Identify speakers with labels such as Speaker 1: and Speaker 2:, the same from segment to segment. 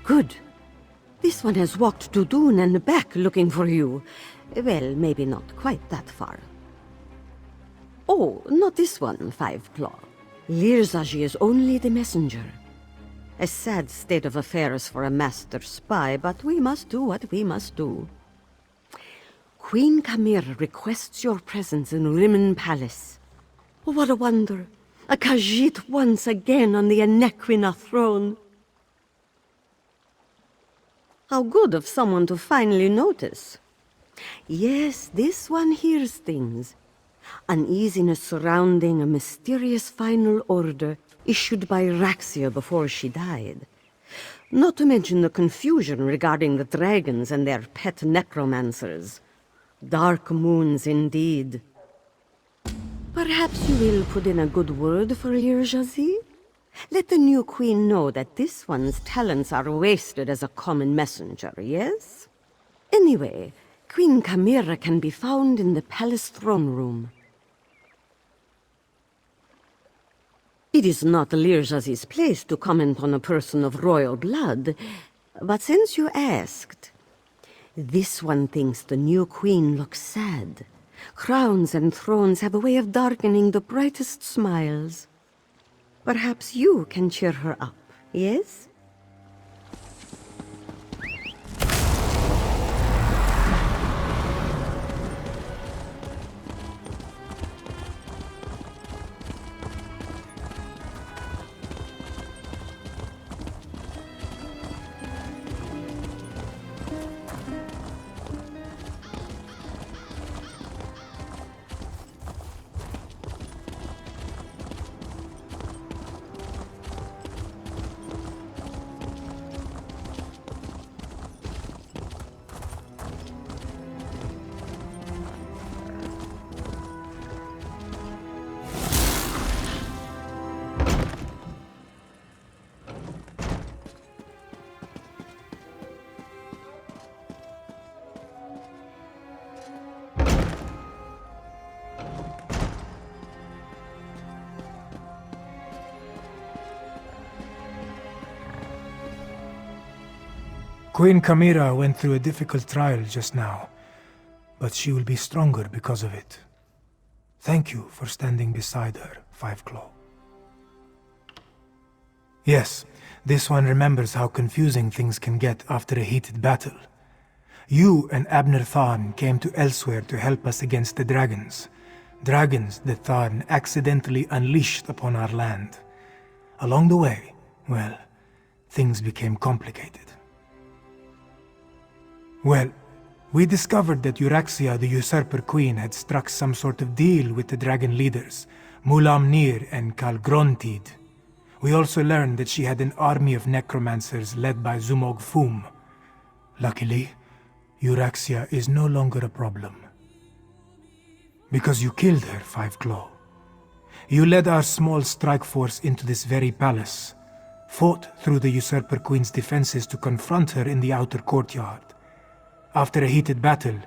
Speaker 1: Good. This one has walked to Dune and back looking for you. Well, maybe not quite that far. Oh, not this one, Five Claw. Lyrrsazhi is only the messenger. A sad state of affairs for a master spy, but we must do what we must do. Queen Khamira requests your presence in Rimmen Palace. Oh, what a wonder! A Khajiit once again on the Enequina throne. How good of someone to finally notice. Yes, this one hears things. Uneasiness surrounding a mysterious final order issued by Euraxia before she died. Not to mention the confusion regarding the dragons and their pet necromancers. Dark moons indeed. Perhaps you will put in a good word for Lyrrsazhi? Let the new queen know that this one's talents are wasted as a common messenger, yes? Anyway, Queen Khamira can be found in the palace throne room. It is not Lyrrsazhi's place to comment on a person of royal blood, but since you asked, this one thinks the new queen looks sad. Crowns and thrones have a way of darkening the brightest smiles. Perhaps you can cheer her up, yes?
Speaker 2: Queen Khamira went through a difficult trial just now, but she will be stronger because of it. Thank you for standing beside her, Five Claw. Yes, this one remembers how confusing things can get after a heated battle. You and Abner Tharn came to Elsweyr to help us against the dragons. Dragons that Tharn accidentally unleashed upon our land. Along the way, well, things became complicated. Well, we discovered that Euraxia, the usurper queen, had struck some sort of deal with the dragon leaders, Mulamnir and Kalgrontid. We also learned that she had an army of necromancers led by Zumog Fum. Luckily, Euraxia is no longer a problem. Because you killed her, Five Claw. You led our small strike force into this very palace, fought through the usurper queen's defenses to confront her in the outer courtyard. After a heated battle,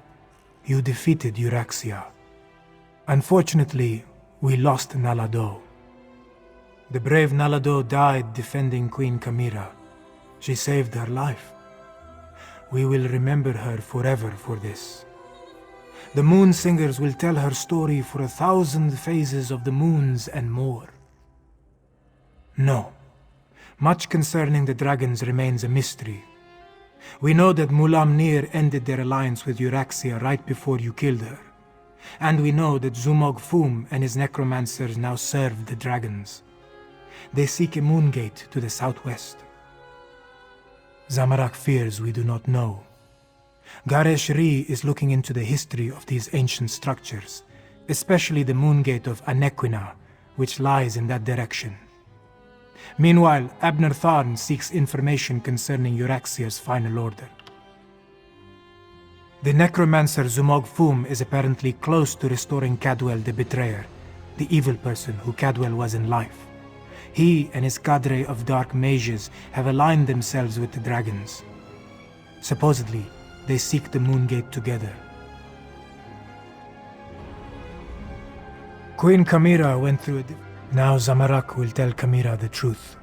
Speaker 2: you defeated Euraxia. Unfortunately, we lost Nalado. The brave Nalado died defending Queen Khamira. She saved her life. We will remember her forever for this. The Moon Singers will tell her story for 1,000 phases of the moons and more. No. Much concerning the dragons remains a mystery. We know that Mulamnir ended their alliance with Euraxia right before you killed her. And we know that Zumog Fum and his necromancers now serve the dragons. They seek a moon gate to the southwest. Zamorak fears we do not know. Gharesh-ri is looking into the history of these ancient structures, especially the moon gate of Enequina, which lies in that direction. Meanwhile, Abner Tharn seeks information concerning Euraxia's final order. The necromancer Zumog Fum is apparently close to restoring Cadwell the Betrayer, the evil person who Cadwell was in life. He and his cadre of dark mages have aligned themselves with the dragons. Supposedly, they seek the moon gate together. Queen Khamira went through a... Now Zamorak will tell Khamira the truth.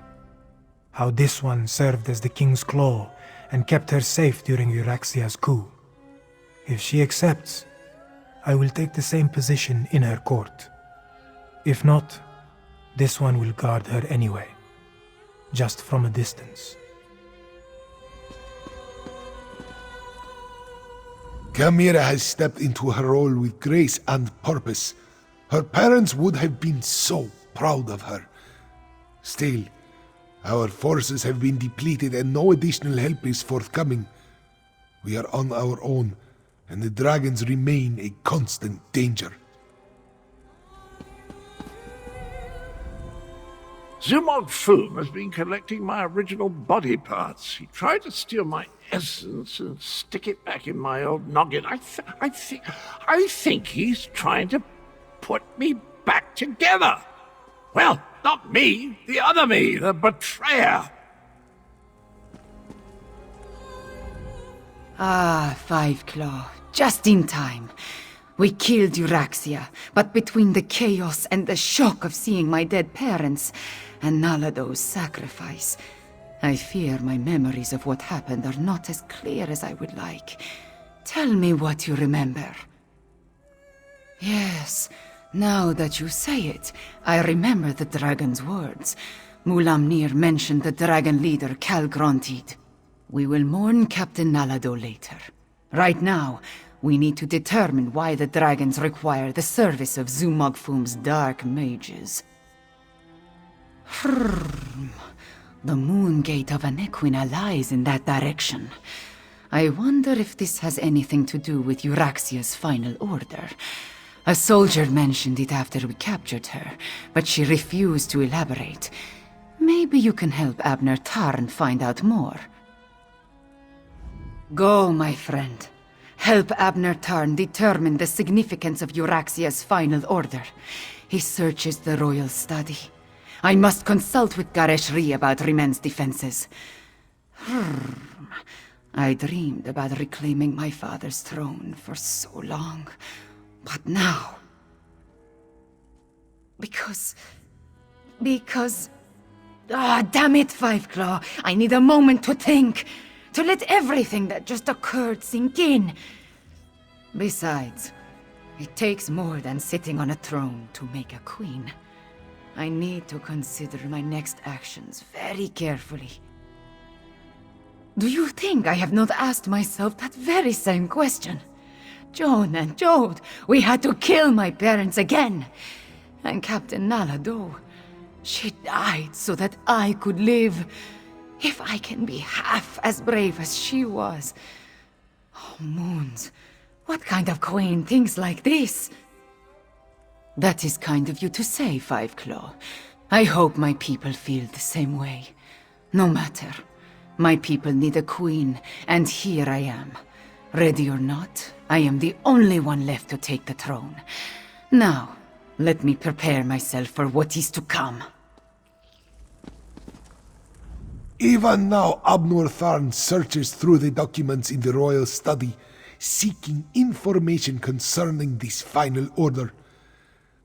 Speaker 2: how this one served as the king's claw and kept her safe during Euraxia's coup. If she accepts, I will take the same position in her court. If not, this one will guard her anyway, just from a distance.
Speaker 3: Khamira has stepped into her role with grace and purpose. Her parents would have been so proud of her. Still, our forces have been depleted and no additional help is forthcoming. We are on our own, and the dragons remain a constant danger.
Speaker 4: Zumog has been collecting my original body parts. He tried to steal my essence and stick it back in my old noggin. I think he's trying to put me back together. Well, not me, the other me, the betrayer.
Speaker 5: Ah, Five Claw, just in time. We killed Euraxia, but between the chaos and the shock of seeing my dead parents and Nalado's sacrifice, I fear my memories of what happened are not as clear as I would like. Tell me what you remember. Yes, now that you say it, I remember the dragon's words. Mulamnir mentioned the dragon leader Calgrontid. We will mourn Captain Nalado later. Right now, we need to determine why the dragons require the service of Zumog dark mages. The moon gate of Anequina lies in that direction. I wonder if this has anything to do with Euraxia's final order. A soldier mentioned it after we captured her, but she refused to elaborate. Maybe you can help Abner Tarn find out more. Go, my friend. Help Abner Tarn determine the significance of Euraxia's final order. He searches the royal study. I must consult with Gharesh-ri about Rimmen's defenses. I dreamed about reclaiming my father's throne for so long. But now... Because... Ah, damn it, Five Claw! I need a moment to think! To let everything that just occurred sink in. Besides, it takes more than sitting on a throne to make a queen. I need to consider my next actions very carefully. Do you think I have not asked myself that very same question? Joan and Jode, we had to kill my parents again. And Captain Nalado, she died so that I could live. If I can be half as brave as she was. Oh, moons. What kind of queen thinks like this? That is kind of you to say, Five Claw. I hope my people feel the same way. No matter. My people need a queen, and here I am. Ready or not, I am the only one left to take the throne. Now, let me prepare myself for what is to come.
Speaker 3: Even now, Abner Tharn searches through the documents in the royal study, seeking information concerning this final order.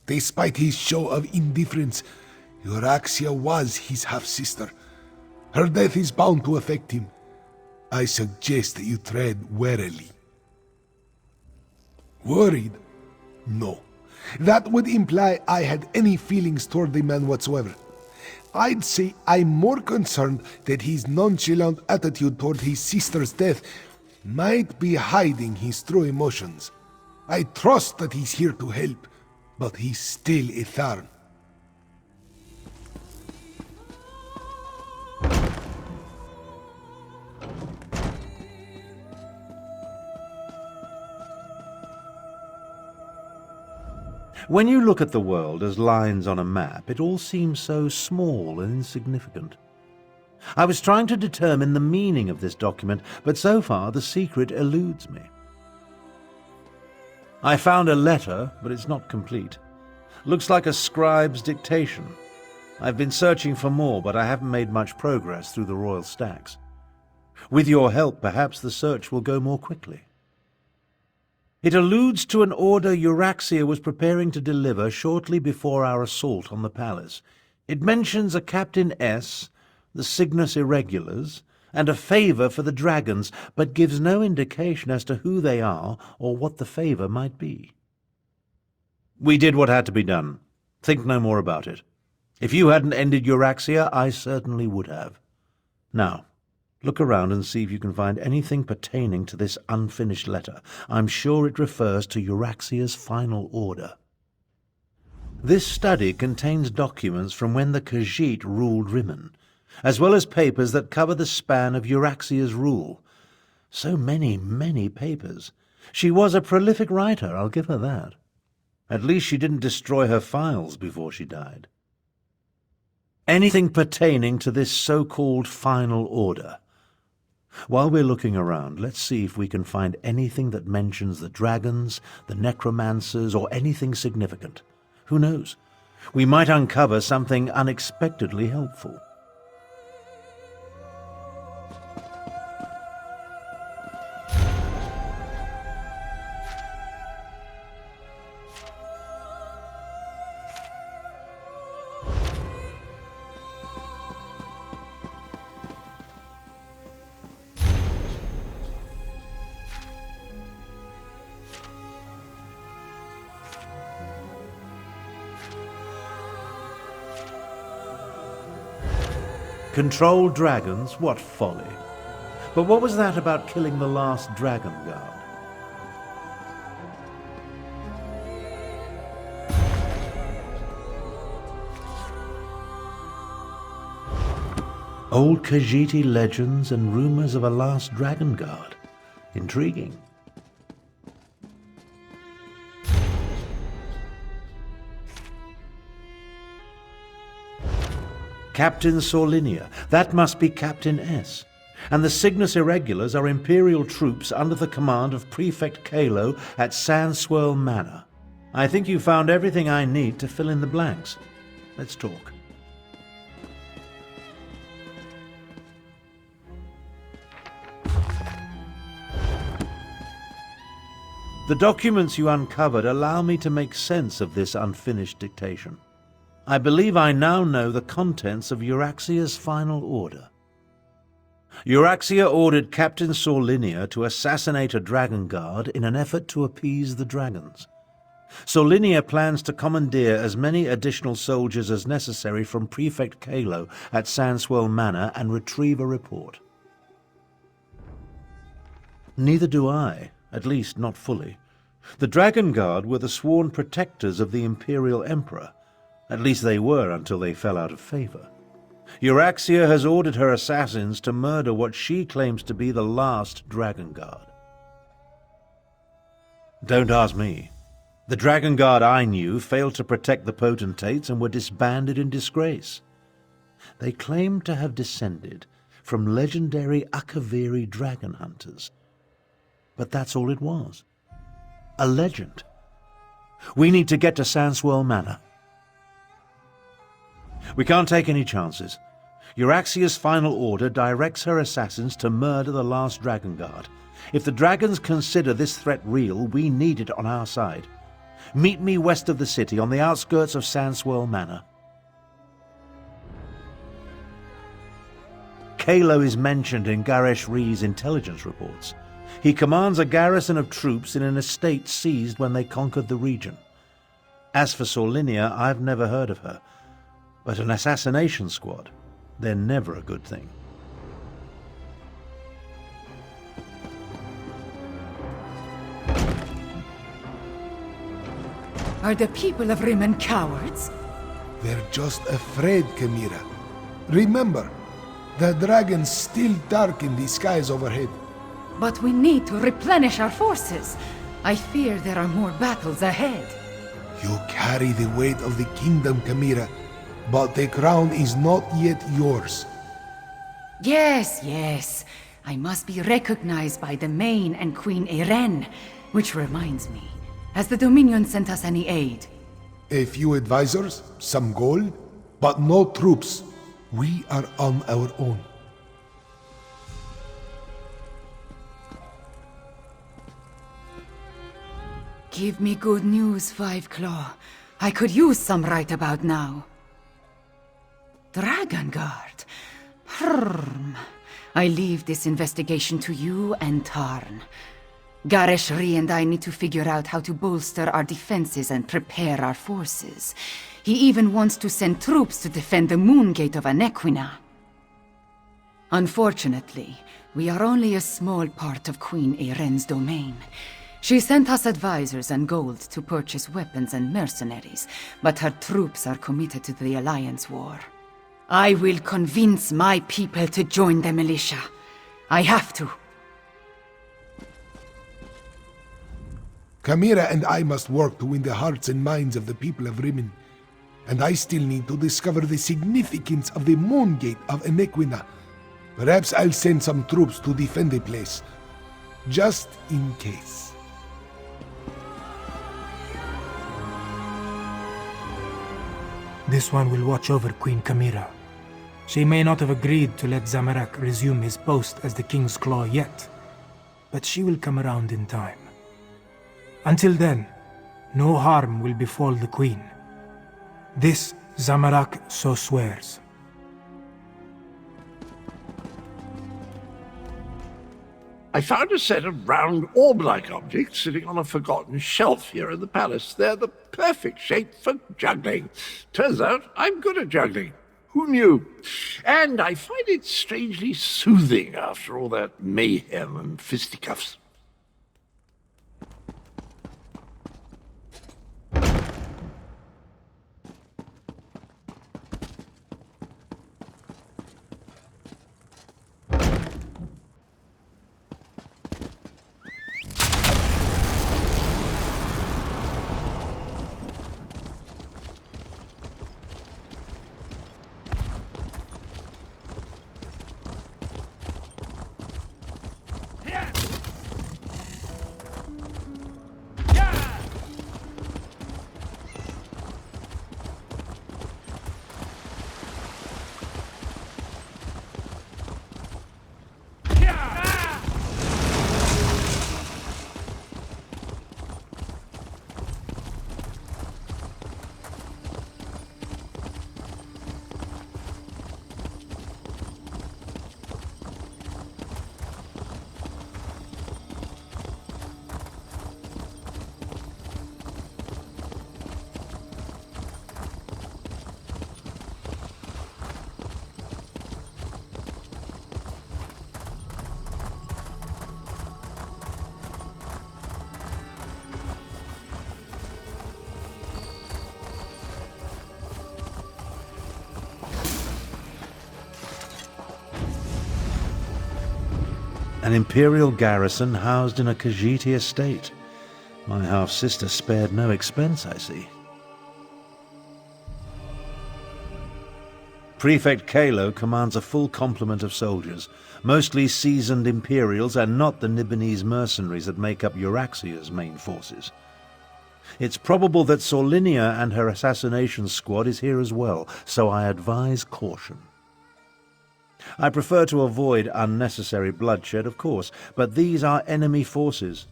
Speaker 3: Despite his show of indifference, Euraxia was his half-sister. Her death is bound to affect him. I suggest that you tread warily. Worried? No. That would imply I had any feelings toward the man whatsoever. I'd say I'm more concerned that his nonchalant attitude toward his sister's death might be hiding his true emotions. I trust that he's here to help, but he's still a Tharn.
Speaker 6: When you look at the world as lines on a map, it all seems so small and insignificant. I was trying to determine the meaning of this document, but so far the secret eludes me. I found a letter, but it's not complete. Looks like a scribe's dictation. I've been searching for more, but I haven't made much progress through the royal stacks. With your help, perhaps the search will go more quickly. It alludes to an order Euraxia was preparing to deliver shortly before our assault on the palace. It mentions a Captain S., the Cygnus Irregulars, and a favour for the dragons, but gives no indication as to who they are or what the favour might be. We did what had to be done. Think no more about it. If you hadn't ended Euraxia, I certainly would have. Now, look around and see if you can find anything pertaining to this unfinished letter. I'm sure it refers to Euraxia's final order. This study contains documents from when the Khajiit ruled Rimmen, as well as papers that cover the span of Euraxia's rule. So many, many papers. She was a prolific writer, I'll give her that. At least she didn't destroy her files before she died. Anything pertaining to this so-called final order. While we're looking around, let's see if we can find anything that mentions the dragons, the necromancers, or anything significant. Who knows? We might uncover something unexpectedly helpful. Control dragons? What folly. But what was that about killing the last dragon guard? Old Khajiit legends and rumors of a last dragon guard. Intriguing. Captain Sorlinia, that must be Captain S. And the Cygnus Irregulars are Imperial troops under the command of Prefect Kalo at Sandswirl Manor. I think you found everything I need to fill in the blanks. Let's talk. The documents you uncovered allow me to make sense of this unfinished dictation. I believe I now know the contents of Euraxia's final order. Euraxia ordered Captain Sorlinia to assassinate a dragon guard in an effort to appease the dragons. Sorlinia plans to commandeer as many additional soldiers as necessary from Prefect Kalo at Sandswirl Manor and retrieve a report. Neither do I, at least not fully. The Dragon Guard were the sworn protectors of the Imperial Emperor. At least they were until they fell out of favor. Euraxia has ordered her assassins to murder what she claims to be the last Dragon Guard. Don't ask me. The Dragon Guard I knew failed to protect the potentates and were disbanded in disgrace. They claimed to have descended from legendary Akaviri dragon hunters. But that's all it was. A legend. We need to get to Sandswirl Manor. We can't take any chances. Euraxia's final order directs her assassins to murder the last Dragon Guard. If the dragons consider this threat real, we need it on our side. Meet me west of the city, on the outskirts of Sandswirl Manor. Kalo is mentioned in Gharesh-ri's intelligence reports. He commands a garrison of troops in an estate seized when they conquered the region. As for Sorlinia, I've never heard of her. But an assassination squad, they're never a good thing.
Speaker 5: Are the people of Rimmen cowards?
Speaker 3: They're just afraid, Khamira. Remember, the dragons still darken the skies overhead.
Speaker 5: But we need to replenish our forces. I fear there are more battles ahead.
Speaker 3: You carry the weight of the kingdom, Khamira, but the crown is not yet yours.
Speaker 5: Yes. I must be recognized by the Main and Queen Eren. Which reminds me, has the Dominion sent us any aid?
Speaker 3: A few advisors, some gold, but no troops. We are on our own.
Speaker 5: Give me good news, Five Claw. I could use some right about now. Dragon Guard. I leave this investigation to you and Tarn. Gharesh-ri and I need to figure out how to bolster our defenses and prepare our forces. He even wants to send troops to defend the moon gate of Anequina. Unfortunately, we are only a small part of Queen Eiren's domain. She sent us advisors and gold to purchase weapons and mercenaries, but her troops are committed to the Alliance war. I will convince my people to join the militia. I have to.
Speaker 3: Khamira and I must work to win the hearts and minds of the people of Rimmen. And I still need to discover the significance of the moon gate of Anequina. Perhaps I'll send some troops to defend the place. Just in case.
Speaker 2: This one will watch over Queen Khamira. She may not have agreed to let Zamorak resume his post as the King's Claw yet, but she will come around in time. Until then, no harm will befall the Queen. This Zamorak so swears.
Speaker 4: I found a set of round orb-like objects sitting on a forgotten shelf here in the palace. They're the perfect shape for juggling. Turns out I'm good at juggling. Who knew? And I find it strangely soothing after all that mayhem and fisticuffs.
Speaker 6: An imperial garrison housed in a Khajiiti estate. My half-sister spared no expense, I see. Prefect Kalo commands a full complement of soldiers, mostly seasoned imperials and not the Nibonese mercenaries that make up Euraxia's main forces. It's probable that Solinia and her assassination squad is here as well, so I advise caution. I prefer to avoid unnecessary bloodshed, of course, but these are enemy forces.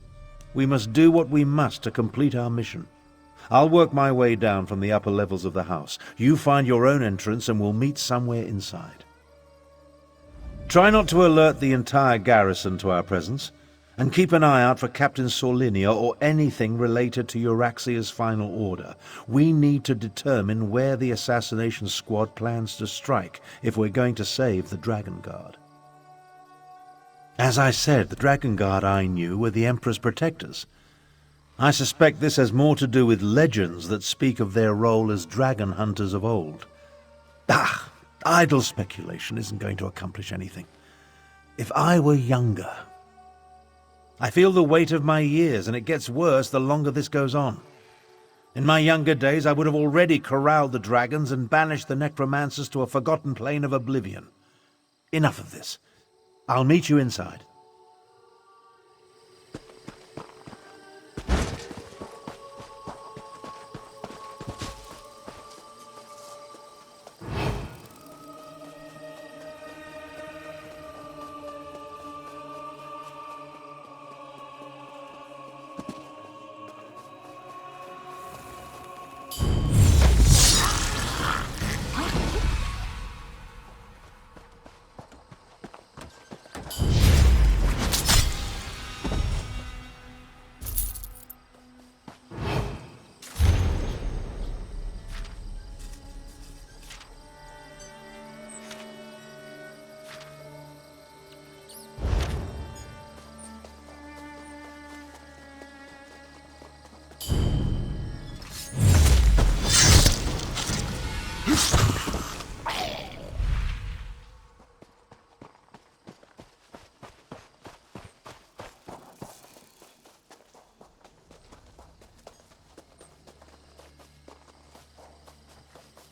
Speaker 6: We must do what we must to complete our mission. I'll work my way down from the upper levels of the house. You find your own entrance and we'll meet somewhere inside. Try not to alert the entire garrison to our presence, and keep an eye out for Captain Solinia or anything related to Euraxia's final order. We need to determine where the assassination squad plans to strike if we're going to save the Dragon Guard. As I said, the Dragon Guard I knew were the Emperor's protectors. I suspect this has more to do with legends that speak of their role as dragon hunters of old. Idle speculation isn't going to accomplish anything. If I were younger... I feel the weight of my years, and it gets worse the longer this goes on. In my younger days, I would have already corralled the dragons and banished the necromancers to a forgotten plane of oblivion. Enough of this. I'll meet you inside.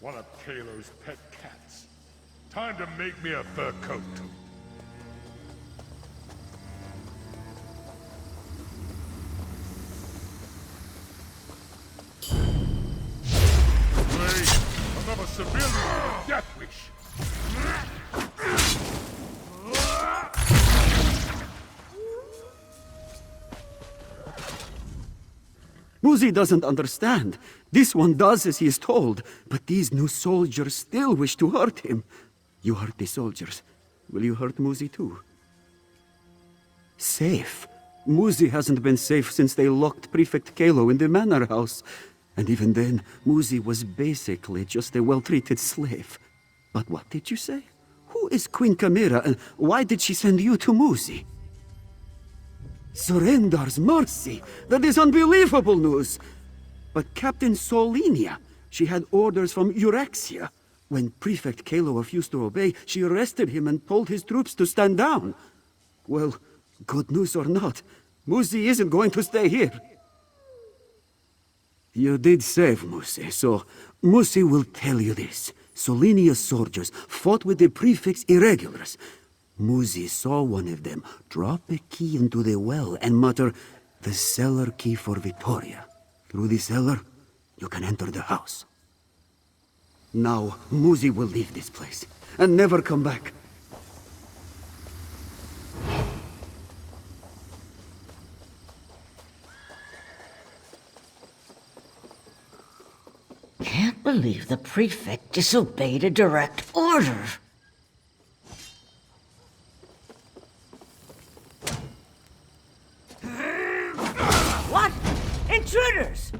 Speaker 3: One of Kalo's pet cats. Time to make me a fur coat. Wait, another civilian with a death wish.
Speaker 7: Muzi doesn't understand. This one does as he is told, but these new soldiers still wish to hurt him. You hurt the soldiers. Will you hurt Muzi too? Safe? Muzi hasn't been safe since they locked Prefect Kalo in the manor house. And even then, Muzi was basically just a well-treated slave. But what did you say? Who is Queen Khamira, and why did she send you to Muzi? Surrender's mercy! That is unbelievable news! But Captain Solinia, she had orders from Euraxia. When Prefect Kalo refused to obey, she arrested him and told his troops to stand down. Well, good news or not, Muzi isn't going to stay here. You did save Muzi, so Muzi will tell you this. Solinia's soldiers fought with the Prefect's irregulars. Muzi saw one of them drop a key into the well and mutter, "The cellar key for Victoria. Through the cellar, you can enter the house." Now, Muzi will leave this place and never come back.
Speaker 1: Can't believe the prefect disobeyed a direct order. What? Intruders!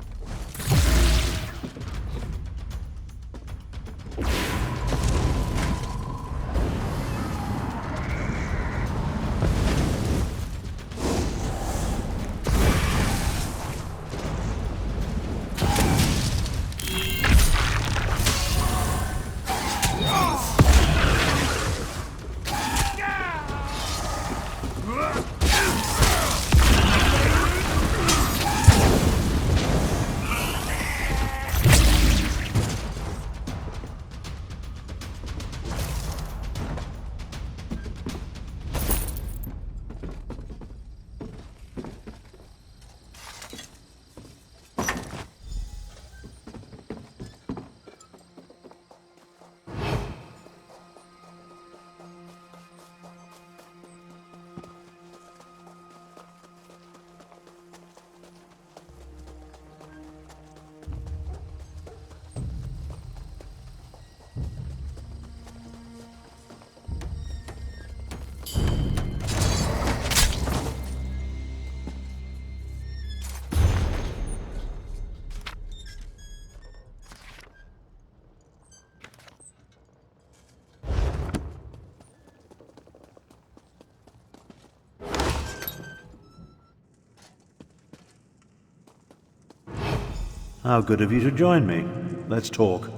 Speaker 6: How good of you to join me. Let's talk.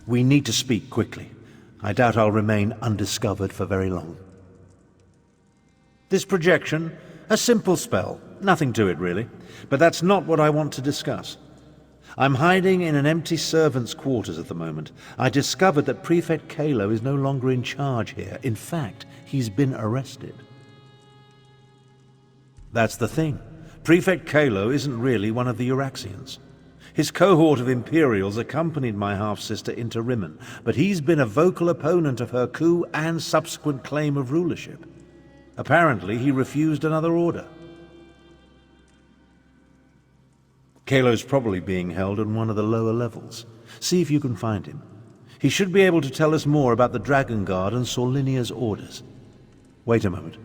Speaker 6: We need to speak quickly. I doubt I'll remain undiscovered for very long. This projection, a simple spell. Nothing to it, really. But that's not what I want to discuss. I'm hiding in an empty servant's quarters at the moment. I discovered that Prefect Kalo is no longer in charge here. In fact, he's been arrested. That's the thing. Prefect Kalo isn't really one of the Euraxians. His cohort of Imperials accompanied my half-sister into Rimmen, but he's been a vocal opponent of her coup and subsequent claim of rulership. Apparently, he refused another order. Kalo's probably being held on one of the lower levels. See if you can find him. He should be able to tell us more about the Dragon Guard and Solinia's orders. Wait a moment.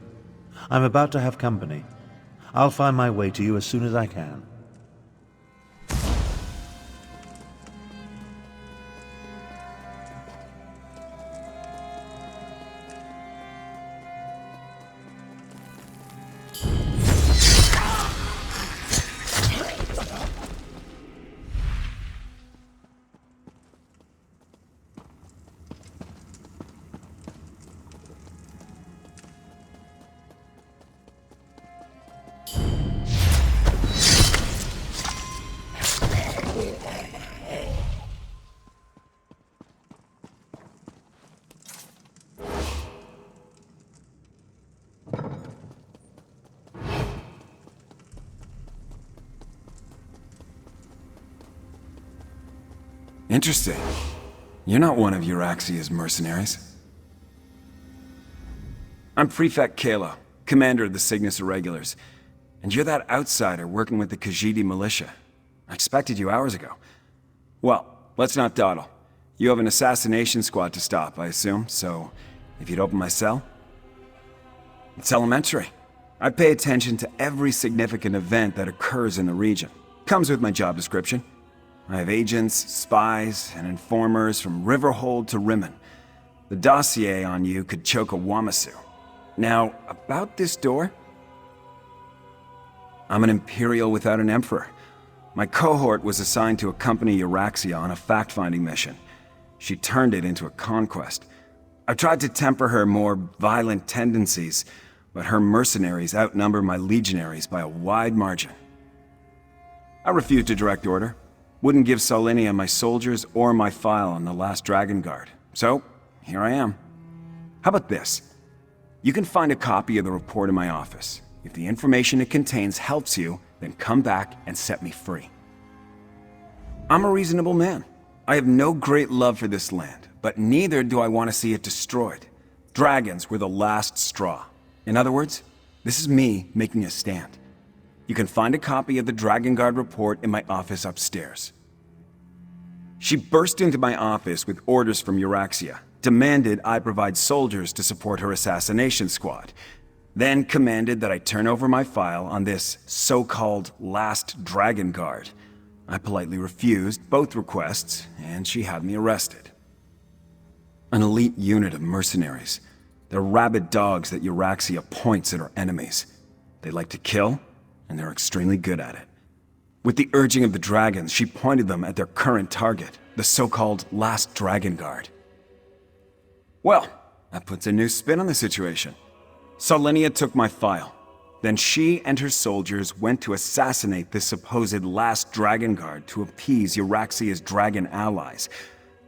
Speaker 6: I'm about to have company. I'll find my way to you as soon as I can.
Speaker 8: Interesting. You're not one of Euraxia's mercenaries. I'm Prefect Kalo, commander of the Cygnus Irregulars. And you're that outsider working with the Khajiit militia. I expected you hours ago. Well, let's not dawdle. You have an assassination squad to stop, I assume, so if you'd open my cell? It's elementary. I pay attention to every significant event that occurs in the region. Comes with my job description. I have agents, spies, and informers from Riverhold to Rimmen. The dossier on you could choke a Wamasu. Now, about this door? I'm an Imperial without an Emperor. My cohort was assigned to accompany Euraxia on a fact-finding mission. She turned it into a conquest. I've tried to temper her more violent tendencies, but her mercenaries outnumber my legionaries by a wide margin. I refused a direct order. Wouldn't give Solinia my soldiers or my file on the last Dragon Guard. So, here I am. How about this? You can find a copy of the report in my office. If the information it contains helps you, then come back and set me free. I'm a reasonable man. I have no great love for this land, but neither do I want to see it destroyed. Dragons were the last straw. In other words, this is me making a stand. You can find a copy of the Dragon Guard report in my office upstairs. She burst into my office with orders from Euraxia, demanded I provide soldiers to support her assassination squad, then commanded that I turn over my file on this so-called last Dragon Guard. I politely refused both requests, and she had me arrested. An elite unit of mercenaries. They're rabid dogs that Euraxia points at her enemies. They like to kill, and they're extremely good at it. With the urging of the dragons, she pointed them at their current target, the so-called last Dragon Guard. Well, that puts a new spin on the situation. Solinia took my file. Then she and her soldiers went to assassinate this supposed last Dragon Guard to appease Euraxia's dragon allies.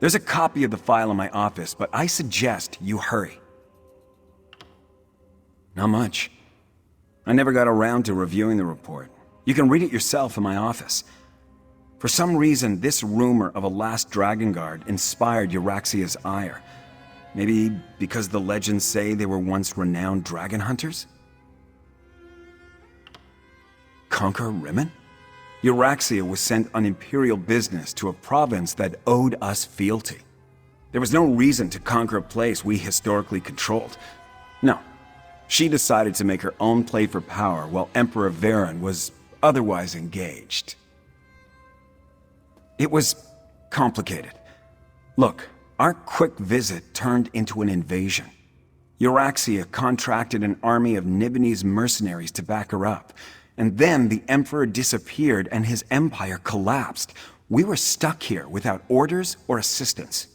Speaker 8: There's a copy of the file in my office, but I suggest you hurry. Not much. I never got around to reviewing the report. You can read it yourself in my office. For some reason, this rumor of a last Dragon Guard inspired Euraxia's ire. Maybe because the legends say they were once renowned dragon hunters? Conquer Rimmen? Euraxia was sent on imperial business to a province that owed us fealty. There was no reason to conquer a place we historically controlled. No. She decided to make her own play for power while Emperor Varen was otherwise engaged. It was complicated. Look, our quick visit turned into an invasion. Euraxia contracted an army of Nibonese mercenaries to back her up. And then the Emperor disappeared and his empire collapsed. We were stuck here without orders or assistance.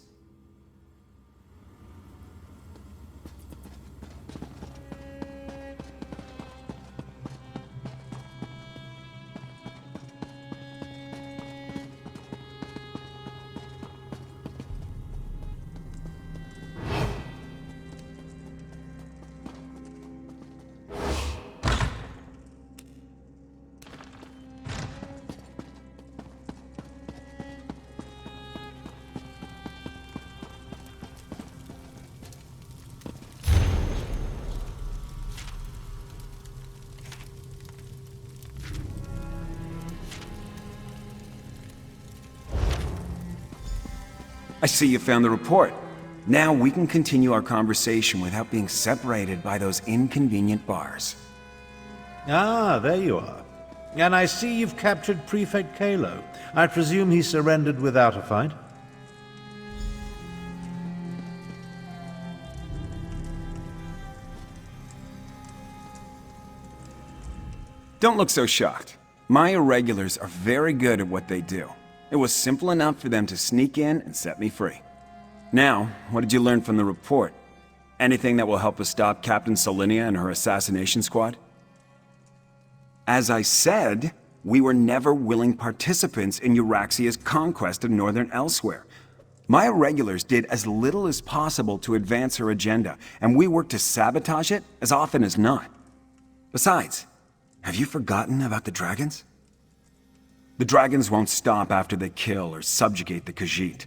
Speaker 8: I see you found the report. Now we can continue our conversation without being separated by those inconvenient bars.
Speaker 6: Ah, there you are. And I see you've captured Prefect Kalo. I presume he surrendered without a fight?
Speaker 8: Don't look so shocked. My irregulars are very good at what they do. It was simple enough for them to sneak in and set me free. Now, what did you learn from the report? Anything that will help us stop Captain Solinia and her assassination squad? As I said, we were never willing participants in Euraxia's conquest of northern Elsweyr. My irregulars did as little as possible to advance her agenda, and we worked to sabotage it as often as not. Besides, have you forgotten about the dragons? The dragons won't stop after they kill or subjugate the Khajiit.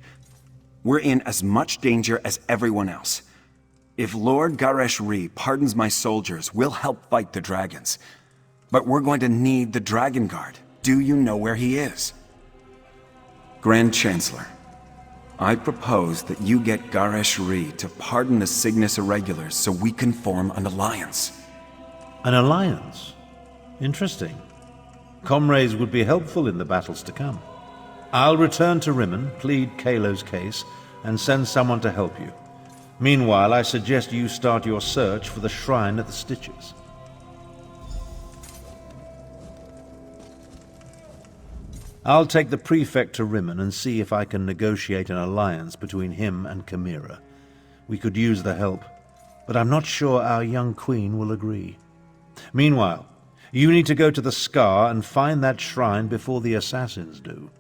Speaker 8: We're in as much danger as everyone else. If Lord Gharesh-ri pardons my soldiers, we'll help fight the dragons. But we're going to need the Dragon Guard. Do you know where he is? Grand Chancellor, I propose that you get Gharesh-ri to pardon the Cygnus Irregulars so we can form an alliance.
Speaker 6: An alliance? Interesting. Comrades would be helpful in the battles to come. I'll return to Rimmen, plead Kalo's case, and send someone to help you. Meanwhile, I suggest you start your search for the shrine at the Stitches. I'll take the prefect to Rimmen and see if I can negotiate an alliance between him and Khamira. We could use the help, but I'm not sure our young queen will agree. Meanwhile, you need to go to the Scar and find that shrine before the assassins do.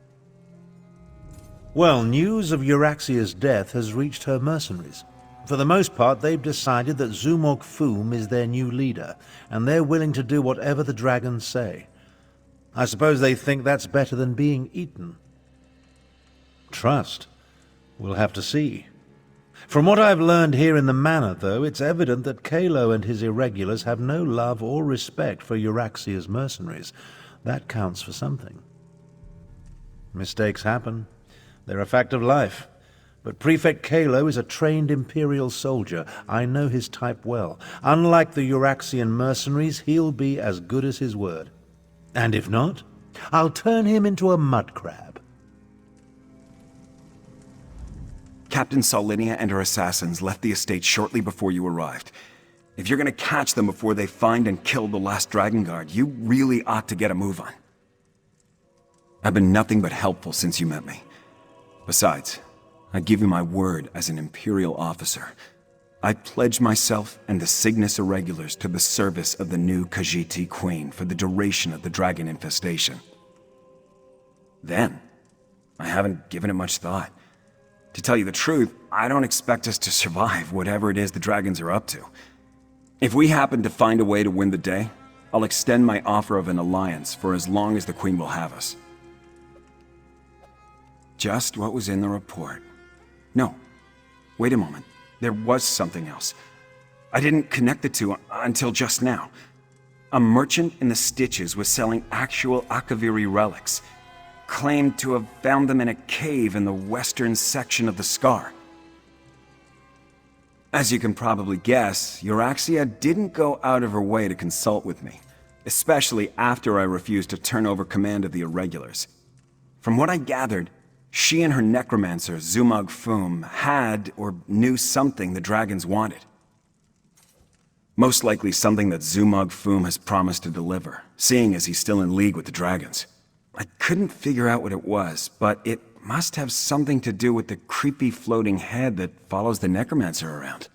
Speaker 6: Well, news of Euraxia's death has reached her mercenaries. For the most part, they've decided that Zumog Foom is their new leader, and they're willing to do whatever the dragons say. I suppose they think that's better than being eaten. Trust? We'll have to see. From what I've learned here in the manor, though, it's evident that Kalo and his irregulars have no love or respect for Euraxia's mercenaries. That counts for something. Mistakes happen. They're a fact of life. But Prefect Kalo is a trained Imperial soldier. I know his type well. Unlike the Euraxian mercenaries, he'll be as good as his word. And if not, I'll turn him into a mud crab.
Speaker 8: Captain Solinia and her assassins left the estate shortly before you arrived. If you're gonna catch them before they find and kill the last Dragon Guard, you really ought to get a move on. I've been nothing but helpful since you met me. Besides, I give you my word as an Imperial officer. I pledge myself and the Cygnus Irregulars to the service of the new Khajiit Queen for the duration of the dragon infestation. Then, I haven't given it much thought. To tell you the truth, I don't expect us to survive whatever it is the dragons are up to. If we happen to find a way to win the day, I'll extend my offer of an alliance for as long as the Queen will have us. Just what was in the report. No, wait a moment. There was something else. I didn't connect the two until just now. A merchant in the Stitches was selling actual Akaviri relics, claimed to have found them in a cave in the western section of the Scar. As you can probably guess, Euraxia didn't go out of her way to consult with me, especially after I refused to turn over command of the Irregulars. From what I gathered, she and her necromancer, Zumog Foom, had or knew something the dragons wanted. Most likely something that Zumog Foom has promised to deliver, seeing as he's still in league with the dragons. I couldn't figure out what it was, but it must have something to do with the creepy floating head that follows the necromancer around.